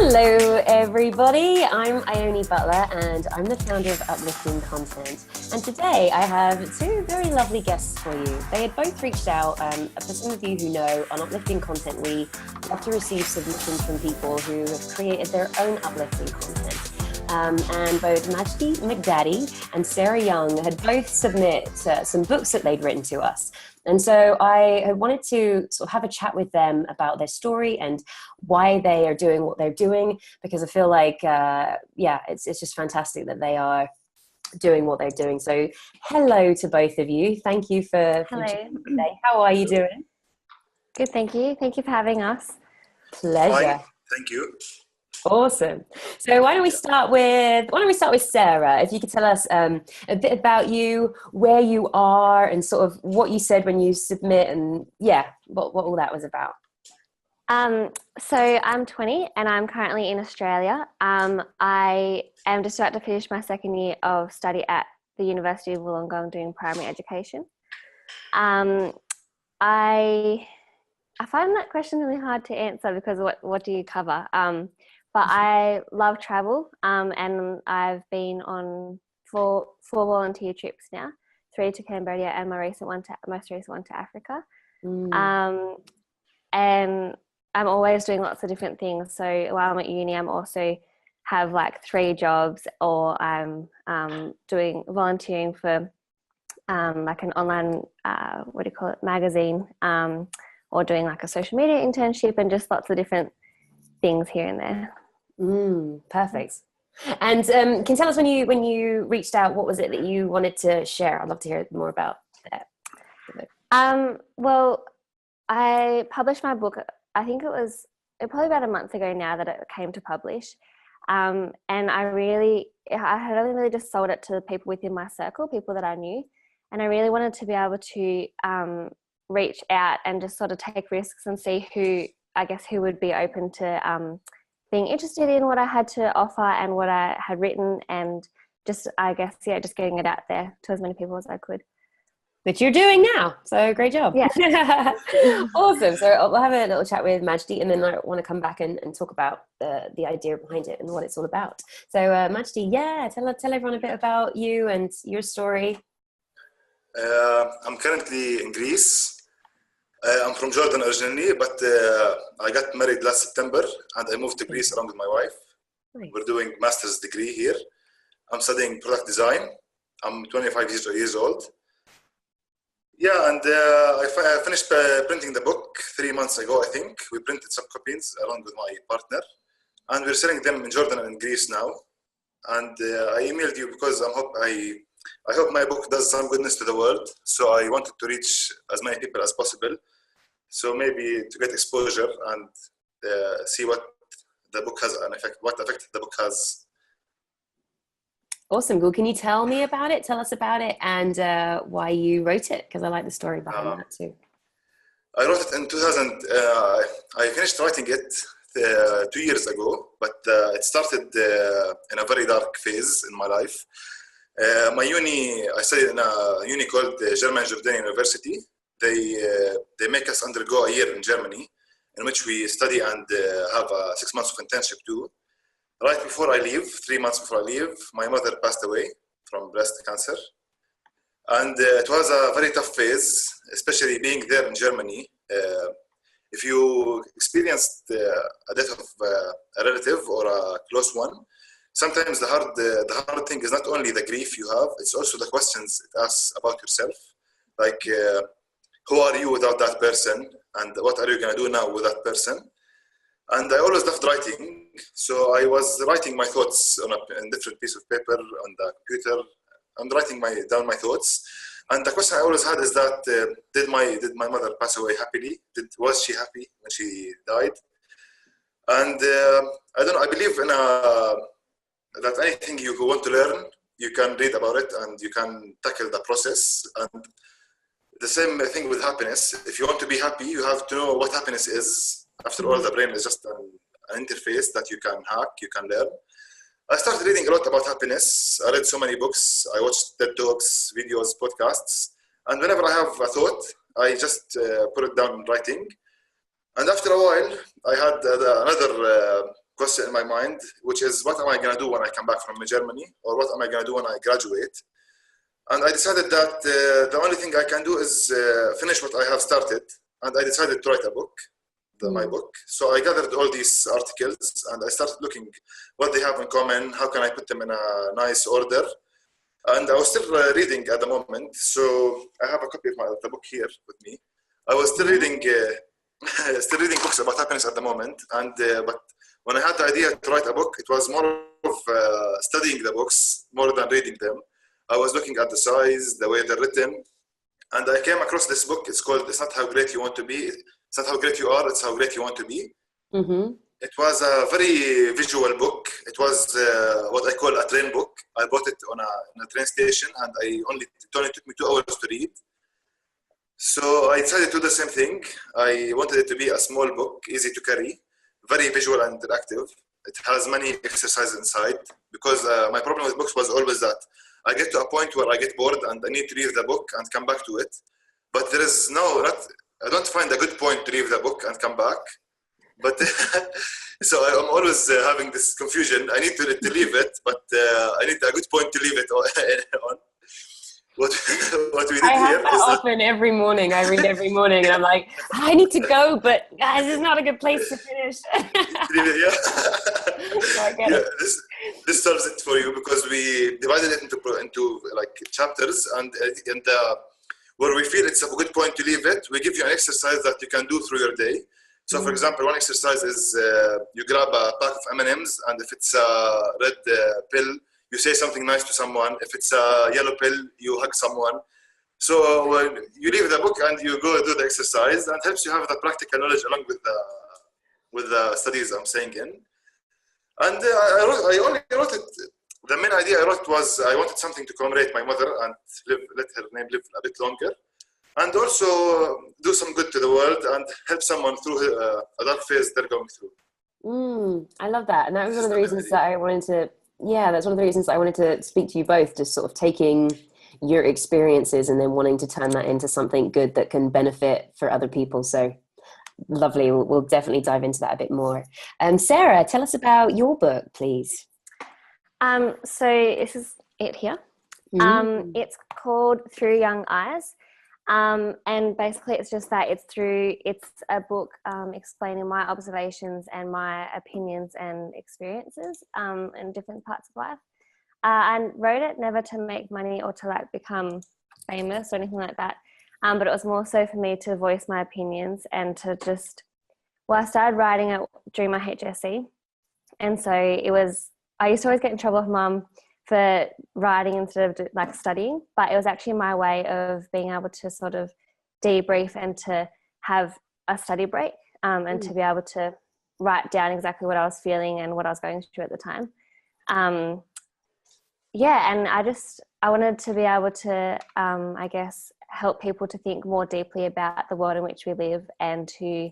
Hello everybody, I'm Ione Butler and I'm the founder of Uplifting Content, and today I have two very lovely guests for you. They had both reached out. For some of you who know, on Uplifting Content we love to receive submissions from people who have created their own uplifting content. And both Majdy Miqdady and Sarah Young had both submit some books that they'd written to us. And so I wanted to sort of have a chat with them about their story and why they are doing what they're doing, because I feel like, it's just fantastic that they are doing what they're doing. So hello to both of you. Thank you for joining me today. How are you doing? Good, thank you. Thank you for having us. Pleasure. Fine. Thank you. Awesome. So why don't we start with Sarah? If you could tell us a bit about you, where you are, and sort of what you said when you submit, and what all that was about. So I'm 20 and I'm currently in Australia. I am just about to finish my second year of study at the University of Wollongong doing primary education. I find that question really hard to answer because what do you cover? But I love travel, and I've been on four volunteer trips now, 3 to Cambodia and most recent one to Africa. And I'm always doing lots of different things. So while I'm at uni, I'm also have like 3 jobs, or I'm doing volunteering for like an online, magazine, or doing like a social media internship, and just lots of different things here and there. Perfect. And can you tell us when you reached out, what was it that you wanted to share? I'd love to hear more about that. Well, I published my book. I think it was probably about a month ago now that it came to publish. And I had only really just sold it to people within my circle, people that I knew. And I really wanted to be able to reach out and just sort of take risks and see who would be open to being interested in what I had to offer and what I had written, and just getting it out there to as many people as I could. Which you're doing now, so great job. Yeah. Awesome. So we'll have a little chat with Majdy, and then I want to come back and talk about the idea behind it and what it's all about. So Majdy, tell everyone a bit about you and your story. I'm currently in Greece. I'm from Jordan originally, but I got married last September and I moved to Greece along with my wife. Nice. We're doing master's degree here. I'm studying product design. I'm 25 years old. Yeah, and I finished printing the book 3 months ago, I think. We printed some copies along with my partner, and we're selling them in Jordan and in Greece now. And I emailed you because I hope my book does some goodness to the world. So I wanted to reach as many people as possible. So maybe to get exposure and see what the book has an effect, what effect the book has. Awesome. Well, can you tell me about it? Tell us about it and why you wrote it, because I like the story behind that too. I wrote it in 2000. I finished writing it 2 years ago, but it started in a very dark phase in my life. I studied in a uni called German Jordanian University. They make us undergo a year in Germany, in which we study and have 6 months of internship too. Right before I leave, 3 months before I leave, my mother passed away from breast cancer. And it was a very tough phase, especially being there in Germany. If you experienced a death of a relative or a close one, sometimes the hard thing is not only the grief you have, it's also the questions it asks about yourself. Like, who are you without that person? And what are you going to do now with that person? And I always loved writing. So I was writing my thoughts on a different piece of paper on the computer. I'm writing down my thoughts. And the question I always had is that, did my mother pass away happily? Was she happy when she died? And I believe in that anything you want to learn, you can read about it and you can tackle the process. And the same thing with happiness. If you want to be happy, you have to know what happiness is. After all, the brain is just an interface that you can hack, you can learn. I started reading a lot about happiness. I read so many books. I watched TED Talks, videos, podcasts. And whenever I have a thought, I just put it down in writing. And after a while, I had another question in my mind, which is, what am I going to do when I come back from Germany, or what am I going to do when I graduate? And I decided that the only thing I can do is finish what I have started. And I decided to write a book, my book. So I gathered all these articles and I started looking what they have in common, how can I put them in a nice order. And I was still reading at the moment. So I have a copy of the book here with me. I was still reading books about happiness at the moment. And but when I had the idea to write a book, it was more of studying the books more than reading them. I was looking at the size, the way they're written, and I came across this book. It's called "It's Not How Great You Want to Be. It's Not How Great You Are. It's How Great You Want to Be." Mm-hmm. It was a very visual book. It was what I call a train book. I bought it on a train station, and it only took me 2 hours to read. So I decided to do the same thing. I wanted it to be a small book, easy to carry, very visual and interactive. It has many exercises inside, because my problem with books was always that I get to a point where I get bored and I need to leave the book and come back to it. But there is I don't find a good point to leave the book and come back. But so I'm always having this confusion. I need to leave it, but I need a good point to leave it on. What we did I have here that is often every morning. I read every morning and I'm like, I need to go, but this is not a good place to finish. yeah. So I get it. This solves it for you, because we divided it into like chapters, and where we feel it's a good point to leave it, we give you an exercise that you can do through your day. So, for example, one exercise is you grab a pack of M&Ms, and if it's a red pill, you say something nice to someone. If it's a yellow pill, you hug someone. So you leave the book and you go do the exercise, and helps you have the practical knowledge along with the studies I'm saying in. And I only wrote it. The main idea I wrote was I wanted something to commemorate my mother and let her name live a bit longer, and also do some good to the world and help someone through a dark phase they're going through. I love that. And that was one of the reasons that I wanted to, that's one of the reasons I wanted to speak to you both, just sort of taking your experiences and then wanting to turn that into something good that can benefit for other people. So lovely. We'll definitely dive into that a bit more. Sarah, tell us about your book, please. So this is it here. It's called Through Young Eyes. And basically it's just that it's a book explaining my observations and my opinions and experiences in different parts of life. I wrote it never to make money or to like become famous or anything like that, but it was more so for me to voice my opinions and to just, I started writing it during my HSC, and so I used to always get in trouble with Mum for writing instead of like studying, but it was actually my way of being able to sort of debrief and to have a study break and to be able to write down exactly what I was feeling and what I was going through at the time. And I wanted to be able to, I guess, help people to think more deeply about the world in which we live, and to,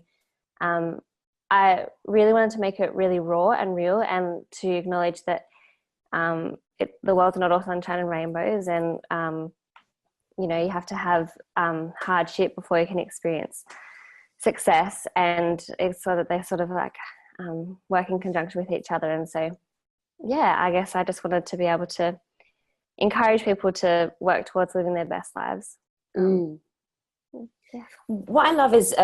I really wanted to make it really raw and real, and to acknowledge that the world's not all sunshine and rainbows, and you have to have hardship before you can experience success, and it's so that they sort of like work in conjunction with each other. And so I guess I just wanted to be able to encourage people to work towards living their best lives. What I love is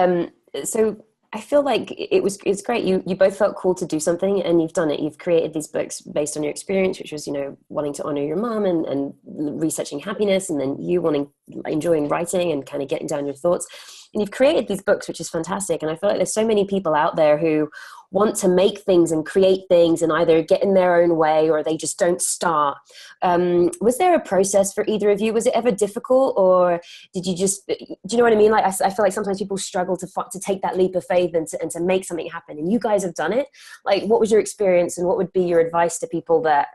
so I feel like it's great. You both felt called to do something, and you've done it. You've created these books based on your experience, which was, wanting to honor your mom and researching happiness, and then you enjoying writing and kind of getting down your thoughts. And you've created these books, which is fantastic. And I feel like there's so many people out there who want to make things and create things and either get in their own way or they just don't start. Was there a process for either of you? Was it ever difficult, or did you just, do you know what I mean? Like, I feel like sometimes people struggle to take that leap of faith and to make something happen. And you guys have done it. Like, what was your experience, and what would be your advice to people that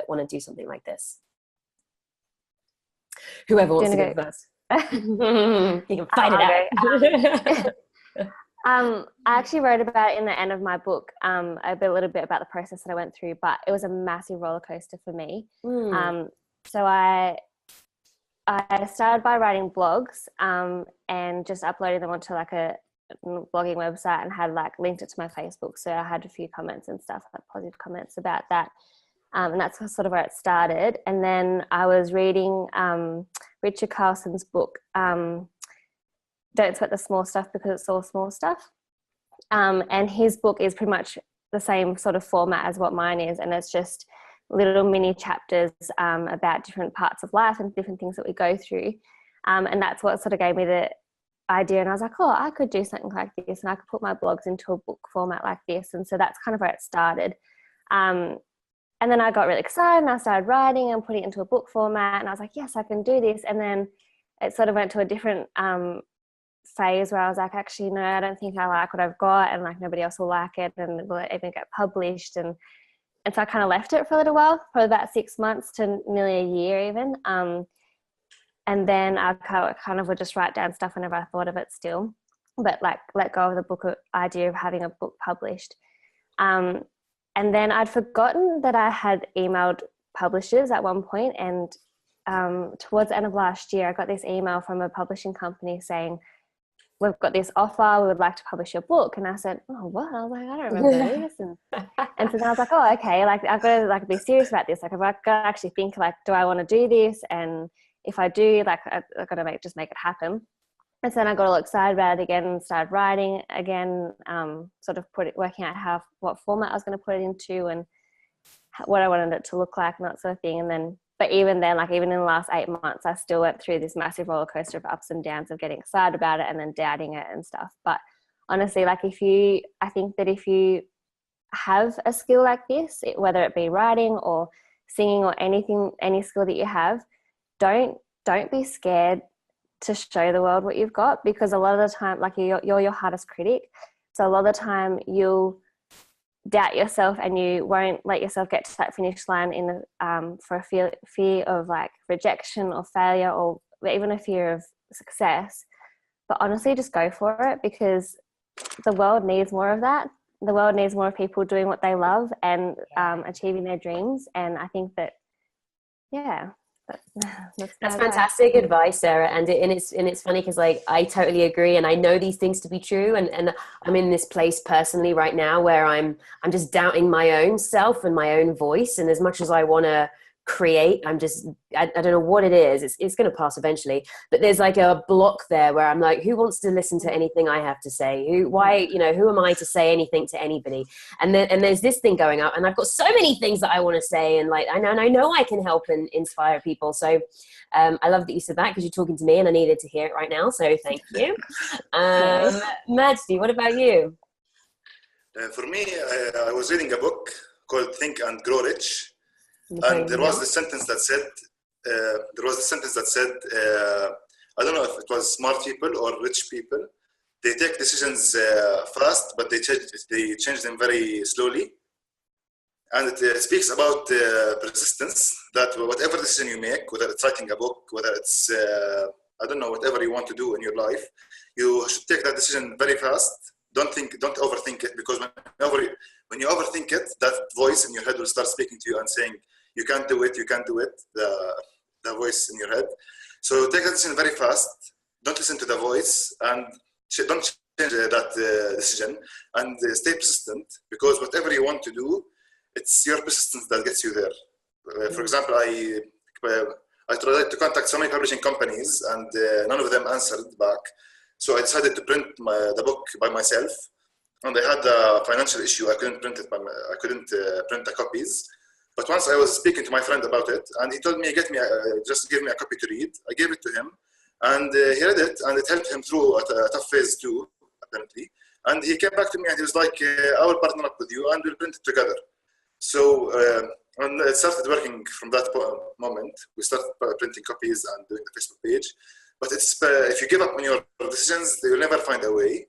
want to do something like this? Whoever wants to go first. You can fight it out. I actually wrote about it in the end of my book, a little bit about the process that I went through, but it was a massive roller coaster for me. So I started by writing blogs and just uploading them onto like a blogging website and had like linked it to my Facebook. So I had a few comments and stuff, like positive comments about that. And that's sort of where it started. And then I was reading Richard Carlson's book, Don't Sweat the Small Stuff Because It's All Small Stuff. And his book is pretty much the same sort of format as what mine is. And it's just little mini chapters about different parts of life and different things that we go through. And that's what sort of gave me the idea. And I was like, oh, I could do something like this, and I could put my blogs into a book format like this. And so that's kind of where it started. And then I got really excited and I started writing and putting it into a book format. And I was like, yes, I can do this. And then it sort of went to a different phase where I was like, actually, no, I don't think I like what I've got, and like nobody else will like it, and will it even get published? And so I kind of left it for a little while, for about 6 months to nearly a year even. And then I kind of would just write down stuff whenever I thought of it still, but like let go of the book idea of having a book published. And then I'd forgotten that I had emailed publishers at one point, and towards the end of last year, I got this email from a publishing company saying, we've got this offer, we would like to publish your book. And I said, oh, what? I was like, I don't remember this. And so then I was like, oh, okay, like I've got to like be serious about this. Like I've got to actually think like, do I want to do this? And if I do, like I've got to just make it happen. And so then I got all excited about it again and started writing again, sort of working out what format I was going to put it into and what I wanted it to look like and that sort of thing. And then, but even then, like even in the last 8 months, I still went through this massive roller coaster of ups and downs of getting excited about it and then doubting it and stuff. But honestly, like I think that if you have a skill like this, whether it be writing or singing or anything, any skill that you have, don't be scared to show the world what you've got, because a lot of the time, like you're your hardest critic. So a lot of the time you'll doubt yourself and you won't let yourself get to that finish line for a fear of like rejection or failure, or even a fear of success. But honestly, just go for it, because the world needs more of that. The world needs more of people doing what they love and achieving their dreams. And I think that, yeah. That's fantastic advice, Sarah, and it's funny because like I totally agree, and I know these things to be true, and I'm in this place personally right now where I'm just doubting my own self and my own voice, and as much as I want to create, I don't know what it is. It's going to pass eventually, but there's like a block there where I'm like, who wants to listen to anything I have to say? Who am I to say anything to anybody? And there's this thing going up, and I've got so many things that I want to say, and like I know I can help and inspire people. So I love that you said that, because you're talking to me and I needed to hear it right now, so thank you. Majdy, what about you? For me, I was reading a book called Think and Grow Rich. And there was the sentence that said, I don't know if it was smart people or rich people, they take decisions fast, but they change them very slowly. And it speaks about persistence, that whatever decision you make, whether it's writing a book, whether it's, whatever you want to do in your life, you should take that decision very fast. Don't overthink it, because when you overthink it, that voice in your head will start speaking to you and saying, you can't do it, the voice in your head. So take that decision very fast. Don't listen to the voice, and don't change that decision, and stay persistent, because whatever you want to do, it's your persistence that gets you there. For example, I tried to contact so many publishing companies, and none of them answered back. So I decided to print the book by myself, and I had a financial issue. I couldn't print the copies. But once I was speaking to my friend about it, and he told me, just give me a copy to read. I gave it to him, and he read it, and it helped him through a tough phase too, apparently. And he came back to me and he was like, I will partner up with you and we'll print it together. So and it started working from that moment. We started printing copies and doing the Facebook page. But it's if you give up on your decisions, you'll never find a way.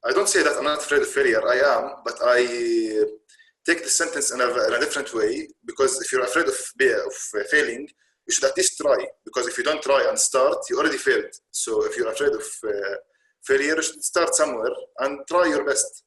I don't say that I'm not afraid of failure. I am, but I take the sentence in a different way, because if you're afraid of failing, you should at least try, because if you don't try and start, you already failed. So if you're afraid of failure, you should start somewhere and try your best.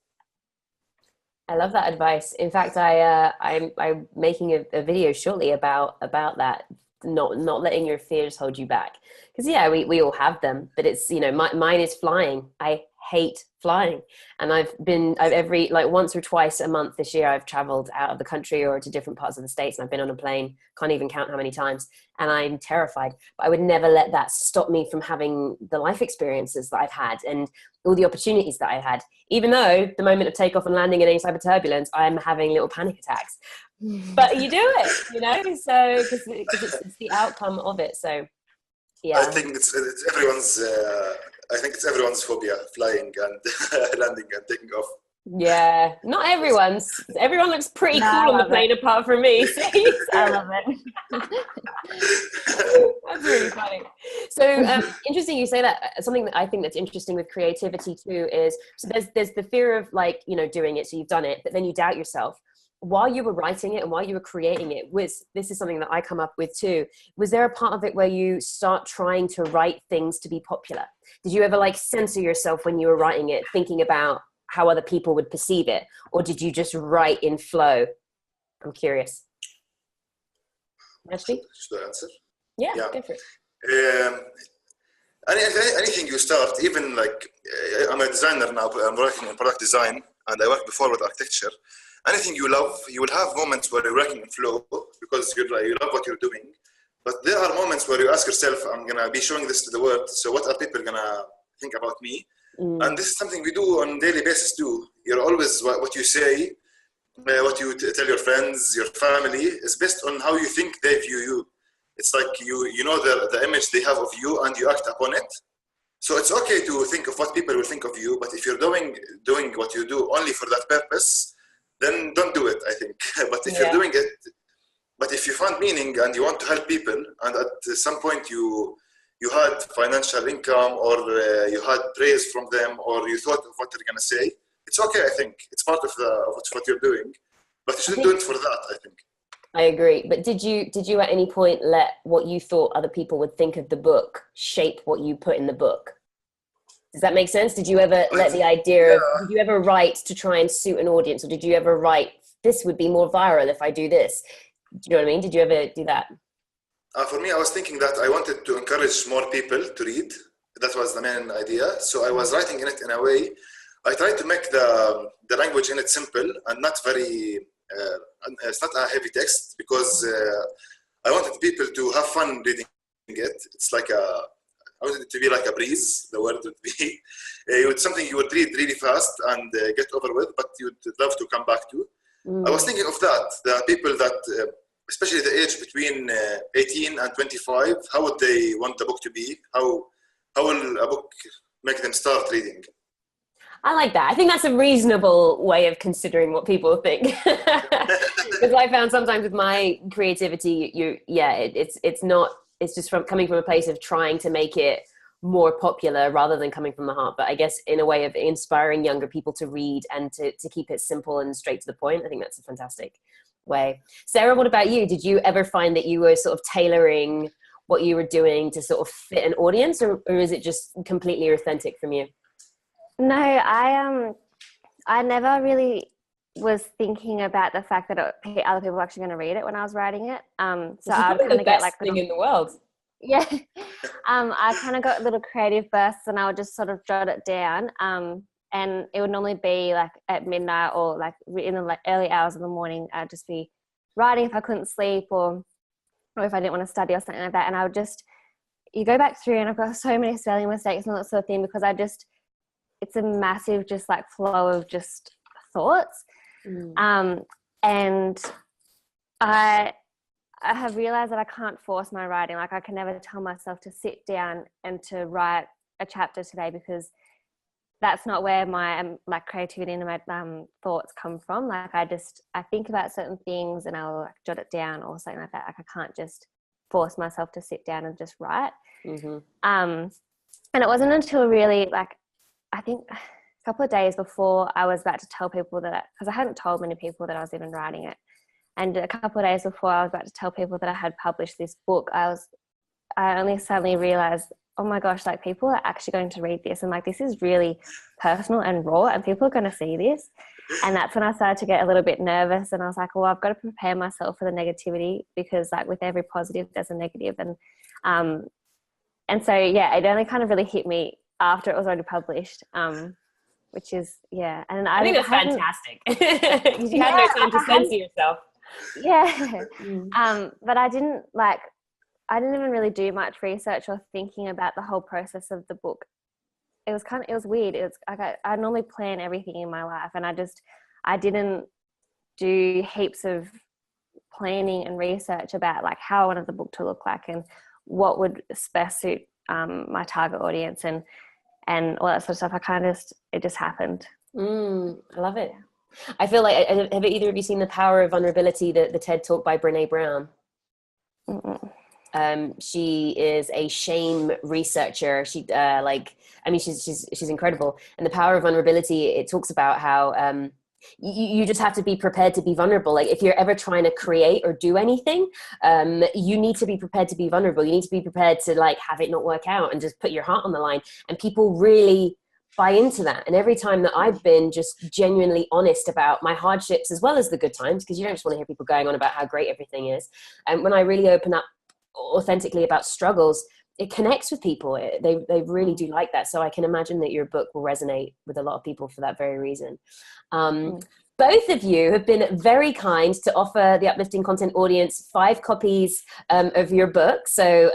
I love that advice. In fact, I'm making a video shortly about that, not letting your fears hold you back. Because yeah, we all have them, but it's, you know, mine is flying. I hate flying, and I've every like once or twice a month this year I've traveled out of the country or to different parts of the States, and I've been on a plane, can't even count how many times, and I'm terrified. But I would never let that stop me from having the life experiences that I've had and all the opportunities that I had, even though the moment of takeoff and landing in any type of turbulence I'm having little panic attacks. But you do it, you know, so because it's the outcome of it. So yeah, I think it's everyone's. I think it's everyone's phobia: flying and landing and taking off. yeah, not everyone's. Everyone looks pretty No, cool on the I love plane apart from me. I love it. That's really funny. So interesting you say that. Something that I think that's interesting with creativity too is, so there's the fear of, like, you know, doing it, so you've done it, but then you doubt yourself. While you were writing it and while you were creating it, this is something that I come up with too. Was there a part of it where you start trying to write things to be popular? Did you ever like censor yourself when you were writing it, thinking about how other people would perceive it? Or did you just write in flow? I'm curious. Majdy? Should I answer? Yeah, Yeah. go for it. Anything you start, even like I'm a designer now, I'm working in product design, and I worked before with architecture. Anything you love, you will have moments where you're working in flow because you love what you're doing. But there are moments where you ask yourself, I'm going to be showing this to the world, so what are people going to think about me? And this is something we do on a daily basis too. You're always, what you say, what you tell your friends, your family, is based on how you think they view you. It's like you know the image they have of you and you act upon it. So it's okay to think of what people will think of you, but if you're doing what you do only for that purpose, then don't do it, I think. But if you're doing it, but if you find meaning and you want to help people, and at some point you had financial income, or you had praise from them, or you thought of what they're gonna say, it's okay. I think it's part of what you're doing, but you shouldn't do it for that, I think. I agree. But did you at any point let what you thought other people would think of the book shape what you put in the book? Does that make sense? Did you ever let the idea of, did you ever write to try and suit an audience, or did you ever write, this would be more viral if I do this? Do you know what I mean? Did you ever do that? For me, I was thinking that I wanted to encourage more people to read. That was the main idea. So I was writing in it in a way. I tried to make the language in it simple and not very, it's not a heavy text, because I wanted people to have fun reading it. It's like I wanted it to be like a breeze, the word would be. It's something you would read really fast and get over with, but you'd love to come back to. I was thinking of that, the people that, especially the age between 18 and 25, how would they want the book to be? How will a book make them start reading? I like that. I think that's a reasonable way of considering what people think. Because I found sometimes with my creativity, it's just coming from a place of trying to make it more popular rather than coming from the heart. But I guess in a way of inspiring younger people to read and to keep it simple and straight to the point, I think that's a fantastic way. Sarah, what about you? Did you ever find that you were sort of tailoring what you were doing to sort of fit an audience, or is it just completely authentic from you? No, I never really was thinking about the fact that other people were actually going to read it when I was writing it. So I would kind of get like thing in the world. Yeah. I kind of got little creative bursts, and I would just sort of jot it down. And it would normally be like at midnight, or like in the early hours of the morning. I'd just be writing if I couldn't sleep, or if I didn't want to study or something like that. And I would just, you go back through, and I've got so many spelling mistakes and all that sort of thing, because it's a massive just like flow of just thoughts. And I have realized that I can't force my writing. Like I can never tell myself to sit down and to write a chapter today, because that's not where my like creativity and my thoughts come from. Like I think about certain things and I'll like jot it down or something like that. Like I can't just force myself to sit down and just write. And it wasn't until really like, I think a couple of days before I was about to tell people because I hadn't told many people that I was even writing it. And a couple of days before I was about to tell people that I had published this book, I only suddenly realized oh my gosh, like people are actually going to read this, and like this is really personal and raw, and people are going to see this. And that's when I started to get a little bit nervous, and I was like, well, I've got to prepare myself for the negativity, because like with every positive there's a negative. And so yeah, it only kind of really hit me after it was already published, which is, yeah. And I think that's fantastic. You had no time to censor yourself. Yeah. But I didn't even really do much research or thinking about the whole process of the book. It was weird. It was like I normally plan everything in my life, and I didn't do heaps of planning and research about like how I wanted the book to look like and what would best suit my target audience and all that sort of stuff. It just happened. I love it. I feel like, have either of you seen The Power of Vulnerability, the TED Talk by Brene Brown? She is a shame researcher. She's incredible. And The Power of Vulnerability, it talks about how you just have to be prepared to be vulnerable. Like if you're ever trying to create or do anything, you need to be prepared to be vulnerable. You need to be prepared to like have it not work out and just put your heart on the line. And people really buy into that. And every time that I've been just genuinely honest about my hardships as well as the good times, because you don't just want to hear people going on about how great everything is. And when I really open up authentically about struggles, it connects with people. They really do like that. So I can imagine that your book will resonate with a lot of people for that very reason. Both of you have been very kind to offer the Uplifting Content audience 5 copies of your book. So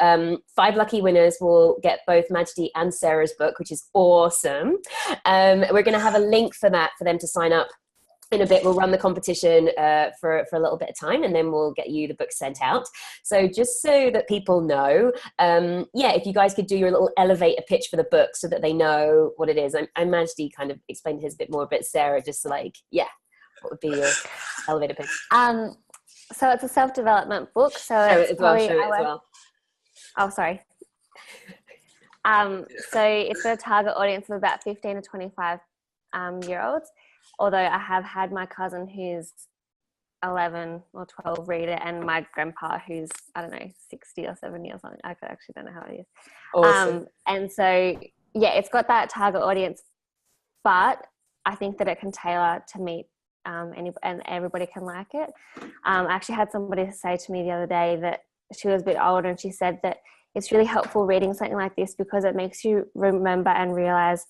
5 lucky winners will get both Majdy and Sarah's book, which is awesome. We're going to have a link for that for them to sign up. In a bit, we'll run the competition for a little bit of time, and then we'll get you the book sent out. So just so that people know, if you guys could do your little elevator pitch for the book so that they know what it is. I'm Majdy kind of explained his a bit more, but Sarah, just like, what would be your elevator pitch? So it's a self-development book. So it's Oh, sorry. So it's for a target audience of about 15 to 25 year olds. Although I have had my cousin who's 11 or 12 read it, and my grandpa who's, I don't know, 60 or 70 or something. I actually don't know how it is. Awesome. And so, it's got that target audience, but I think that it can tailor to meet and everybody can like it. I actually had somebody say to me the other day that she was a bit older, and she said that it's really helpful reading something like this because it makes you remember and realize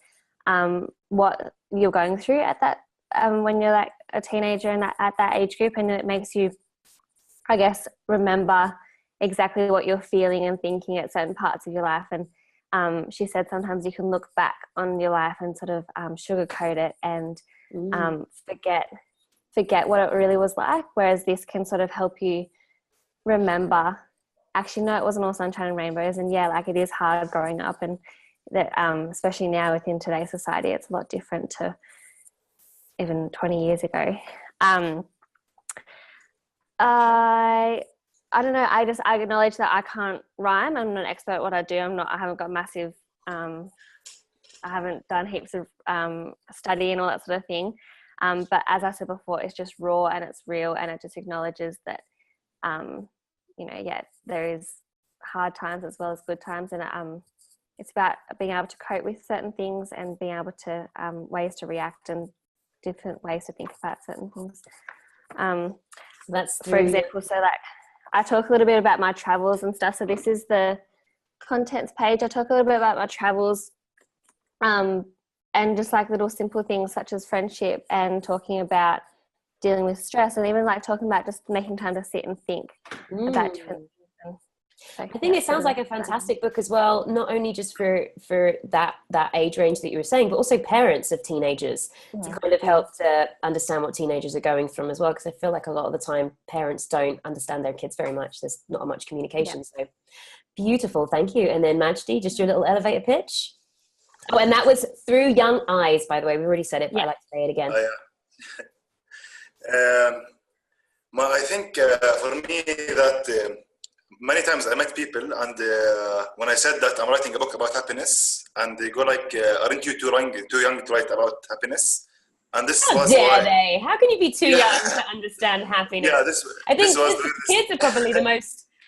what you're going through at that when you're like a teenager and at that age group, and it makes you, I guess, remember exactly what you're feeling and thinking at certain parts of your life. And she said sometimes you can look back on your life and sort of sugarcoat it and forget what it really was like, whereas this can sort of help you remember, actually no, it wasn't all sunshine and rainbows, and like it is hard growing up, and that especially now within today's society it's a lot different to even 20 years ago. I don't know, I acknowledge that I can't rhyme. I'm not an expert at what I do. I haven't got massive I haven't done heaps of study and all that sort of thing, but as I said before, it's just raw and it's real, and it just acknowledges that there is hard times as well as good times, and it's about being able to cope with certain things and being able to ways to react and different ways to think about certain things. That's for example, so like I talk a little bit about my travels and stuff. So this is the contents page. I talk a little bit about my travels and just like little simple things such as friendship and talking about dealing with stress, and even like talking about just making time to sit and think about different things. I think it sounds like a fantastic book as well, not only just for that age range that you were saying, but also parents of teenagers to kind of help to understand what teenagers are going from as well, because I feel like a lot of the time parents don't understand their kids very much. There's not much communication. So beautiful, thank you. And then Majdy, just your little elevator pitch. Oh, and that was Through Young Eyes, by the way. We already said it, but I like to say it again. I think for me that many times I met people, and when I said that I'm writing a book about happiness, and they go like, aren't you too young to write about happiness? And this How was dare why they? How can you be too young to understand happiness? Yeah, I think kids are probably the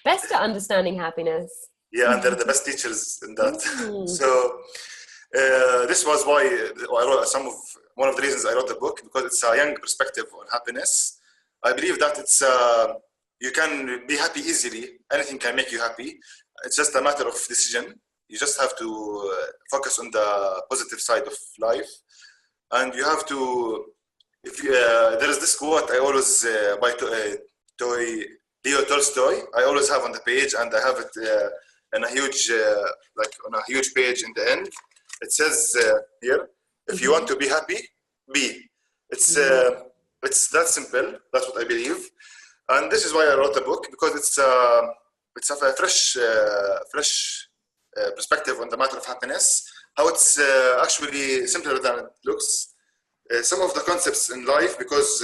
best at understanding happiness. Yeah, and they're the best teachers in that. Mm. So this was why I wrote one of the reasons I wrote the book, because it's a young perspective on happiness. I believe that it's you can be happy easily. Anything can make you happy. It's just a matter of decision. You just have to focus on the positive side of life, and you have to. If you, there is this quote I always by Leo Tolstoy. I always have on the page, and I have it in a huge like on a huge page in the end. It says here, if you want to be happy, be. It's that simple. That's what I believe, and this is why I wrote the book, because it's a fresh perspective on the matter of happiness. How it's actually simpler than it looks. Some of the concepts in life, because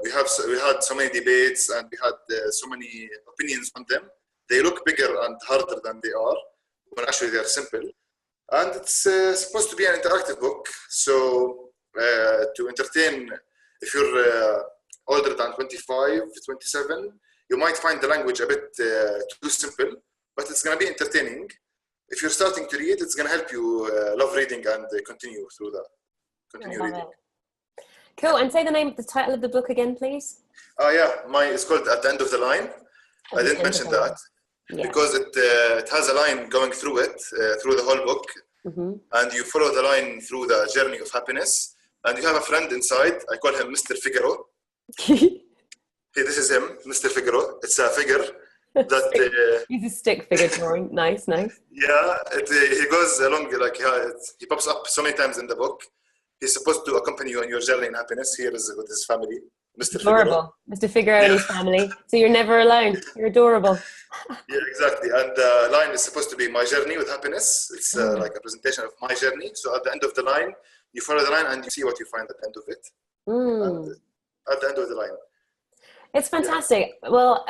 we had so many debates and we had so many opinions on them. They look bigger and harder than they are, when actually they are simple. And it's supposed to be an interactive book, so to entertain. If you're older than 25, 27, you might find the language a bit too simple, but it's going to be entertaining. If you're starting to read, it's going to help you love reading and continue through that. Continue reading. Cool. And say the title of the book again, please. It's called At the End of the Line. I didn't mention that because it has a line going through it, through the whole book. Mm-hmm. And you follow the line through the journey of happiness. And you have a friend inside. I call him Mr. Figaro. This is him, Mr. Figaro. It's a figure that... He's a stick figure drawing. Nice. Yeah, he goes along, like he pops up so many times in the book. He's supposed to accompany you on your journey in happiness. Here is with his family, Mr. Adorable. Figaro. Mr. Figaro and his family. So you're never alone. You're adorable. Yeah, exactly. And the line is supposed to be my journey with happiness. It's like a presentation of my journey. So at the end of the line, you follow the line and you see what you find at the end of it. And at the end of the line. It's fantastic. Well,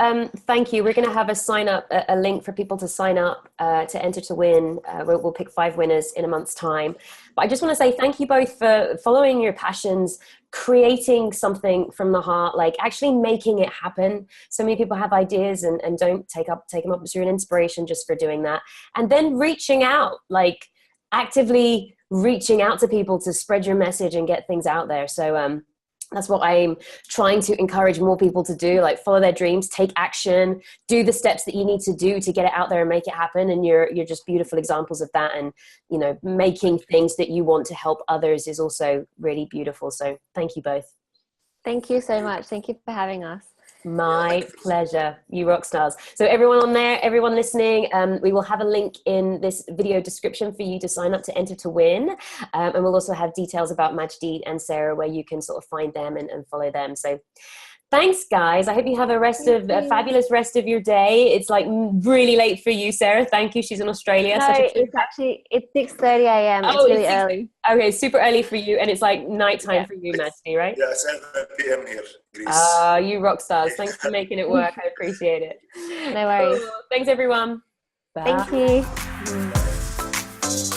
thank you. We're going to have a link for people to sign up to enter to win. We'll pick 5 winners in a month's time. But I just want to say thank you both for following your passions, creating something from the heart, like actually making it happen. So many people have ideas and don't take them up as your inspiration just for doing that. And then reaching out, like actively reaching out to people to spread your message and get things out there. So that's what I'm trying to encourage more people to do, like follow their dreams, take action, do the steps that you need to do to get it out there and make it happen. And you're just beautiful examples of that. And, you know, making things that you want to help others is also really beautiful. So thank you both. Thank you so much. Thank you for having us. My pleasure. You rock stars. So everyone on there, everyone listening, we will have a link in this video description for you to sign up to enter to win. And we'll also have details about Majdy and Sarah where you can sort of find them and follow them. So thanks, guys. I hope you have a fabulous rest of your day. It's like really late for you, Sarah. Thank you. She's in Australia. No, it's 6:30 a.m. Oh, it's really early. Okay, super early for you. And it's like nighttime for you, Majdy, right? Yeah, it's 7 p.m. here, Greece. You rock stars. Thanks for making it work. I appreciate it. No worries. Thanks, everyone. Bye. Thank you.